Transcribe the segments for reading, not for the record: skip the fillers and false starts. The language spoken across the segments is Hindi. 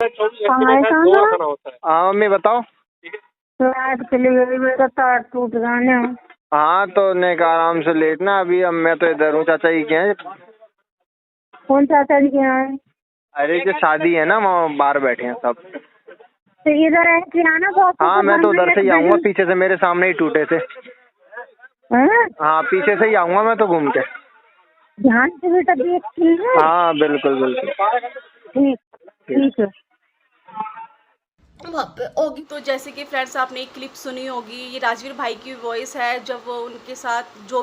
कहाँ है? हाँ मम्मी बताओ। लाइट चली गई, मेरा तार टूट गया ना। हाँ तो ने कहा आराम से लेटना अभी। अब मैं तो इधर हूँ, चाचा जी के हैं। कौन चाचा जी के यहाँ है? अरे जो शादी है ना वहाँ बाहर बैठे हैं सब। तो इधर है कि आना बहुत। हाँ मैं तो उधर से ही आऊँगा, पीछे से मेरे सामने ही टूटे थे। हाँ पीछे से ही आऊँगा मैं तो घूम के। ध्यान से बेटा देख के। हाँ बिल्कुल बिल्कुल। ठीक ठीक है। वहाँ पे होगी। तो जैसे कि फ्रेंड्स आपने एक क्लिप सुनी होगी, ये राजवीर भाई की वॉइस है जब वो उनके साथ जो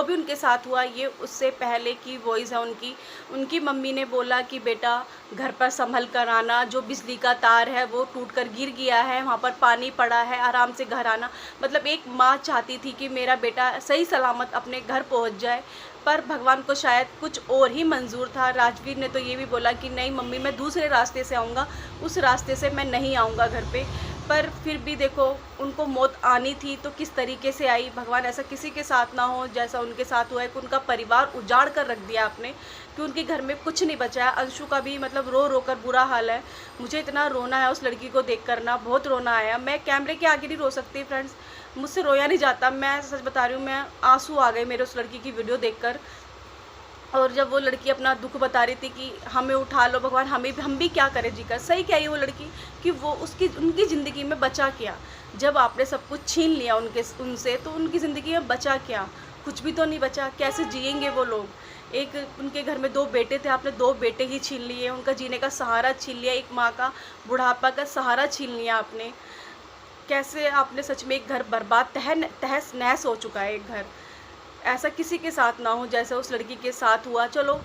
भी उनके साथ हुआ, ये उससे पहले की वॉइस है उनकी। उनकी मम्मी ने बोला कि बेटा घर पर संभल कर आना, जो बिजली का तार है वो टूट कर गिर गया है, वहाँ पर पानी पड़ा है, आराम से घर आना। मतलब एक माँ चाहती थी कि मेरा बेटा सही सलामत अपने घर पहुँच जाए, पर भगवान को शायद कुछ और ही मंजूर था। राजवीर ने तो ये भी बोला कि नहीं मम्मी मैं दूसरे रास्ते से आऊँगा, उस रास्ते से मैं नहीं आऊँगा घर पे। पर फिर भी देखो उनको मौत आनी थी तो किस तरीके से आई। भगवान ऐसा किसी के साथ ना हो जैसा उनके साथ हुआ है कि उनका परिवार उजाड़ कर रख दिया आपने, कि उनके घर में कुछ नहीं बचा है। अंशु का भी मतलब रो रो कर बुरा हाल है। मुझे इतना रोना है उस लड़की को देख कर ना, बहुत रोना आया। मैं कैमरे के आगे नहीं रो सकती फ्रेंड्स, मुझसे रोया नहीं जाता। मैं सच बता रही हूँ, मैं आंसू आ गए मेरे उस लड़की की वीडियो देखकर। और जब वो लड़की अपना दुख बता रही थी कि हमें उठा लो भगवान, हम भी क्या करें जीकर। सही कह रही है वो लड़की कि वो उनकी ज़िंदगी में बचा क्या। जब आपने सब कुछ छीन लिया उनसे तो उनकी ज़िंदगी में बचा क्या? कुछ भी तो नहीं बचा। कैसे जिएंगे वो लोग? एक उनके घर में 2 बेटे थे, आपने 2 बेटे ही छीन लिए, उनका जीने का सहारा छीन लिया, एक माँ का बुढ़ापा का सहारा छीन लिया आपने। कैसे आपने सच में एक घर बर्बाद तहस नहस हो चुका है एक घर। ऐसा किसी के साथ ना हो जैसा उस लड़की के साथ हुआ। चलो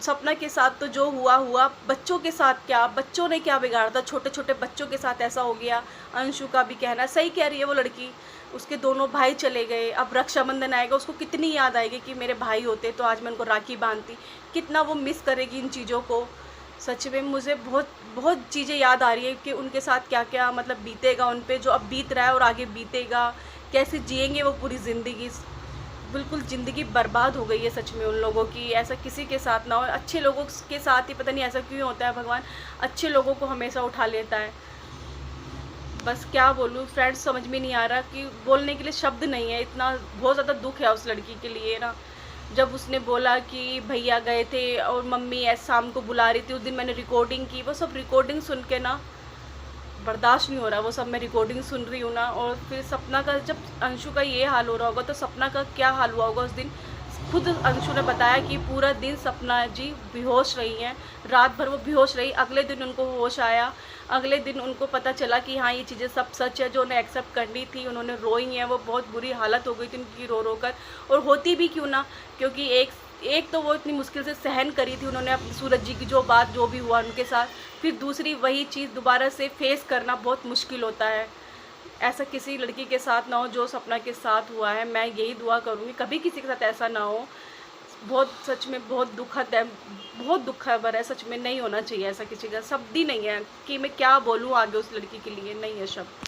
सपना के साथ तो जो हुआ हुआ, बच्चों के साथ क्या, बच्चों ने क्या बिगाड़ा था? छोटे छोटे बच्चों के साथ ऐसा हो गया। अंशु का भी कहना सही कह रही है वो लड़की, उसके दोनों भाई चले गए। अब रक्षाबंधन आएगा, उसको कितनी याद आएगी कि मेरे भाई होते तो आज मैं उनको राखी बांधती। कितना वो मिस करेगी इन चीज़ों को। सच में मुझे बहुत बहुत चीज़ें याद आ रही है कि उनके साथ क्या क्या मतलब बीतेगा उन पे, जो अब बीत रहा है और आगे बीतेगा। कैसे जिएंगे वो पूरी ज़िंदगी। बिल्कुल ज़िंदगी बर्बाद हो गई है सच में उन लोगों की। ऐसा किसी के साथ ना हो। अच्छे लोगों के साथ ही पता नहीं ऐसा क्यों होता है, भगवान अच्छे लोगों को हमेशा उठा लेता है। बस क्या बोलूँ फ्रेंड्स, समझ में नहीं आ रहा कि बोलने के लिए शब्द नहीं है। इतना बहुत ज़्यादा दुख है उस लड़की के लिए ना। जब उसने बोला कि भैया गए थे और मम्मी ऐसे शाम को बुला रही थी, उस दिन मैंने रिकॉर्डिंग की, वो सब रिकॉर्डिंग सुन के ना बर्दाश्त नहीं हो रहा। वो सब मैं रिकॉर्डिंग सुन रही हूँ ना। और फिर सपना का, जब अंशु का ये हाल हो रहा होगा तो सपना का क्या हाल हुआ होगा उस दिन। खुद अंशु ने बताया कि पूरा दिन सपना जी बेहोश रही हैं, रात भर वो बेहोश रही। अगले दिन उनको होश आया, अगले दिन उनको पता चला कि हाँ ये चीज़ें सब सच है, जो उन्हें एक्सेप्ट करनी थी उन्होंने रोई हैं। वो बहुत बुरी हालत हो गई थी उनकी रो रो कर। और होती भी क्यों ना, क्योंकि एक तो वो इतनी मुश्किल से सहन करी थी उन्होंने अपनी सूरज जी की जो बात जो भी हुआ उनके साथ, फिर दूसरी वही चीज़ दोबारा से फेस करना बहुत मुश्किल होता है। ऐसा किसी लड़की के साथ ना हो जो सपना के साथ हुआ है। मैं यही दुआ करूँगी कभी किसी के साथ ऐसा ना हो। बहुत सच में बहुत दुखद है, बहुत दुख खबर है सच में। नहीं होना चाहिए ऐसा किसी का, शब्द ही नहीं है कि मैं क्या बोलूँ आगे उस लड़की के लिए, नहीं है शब्द।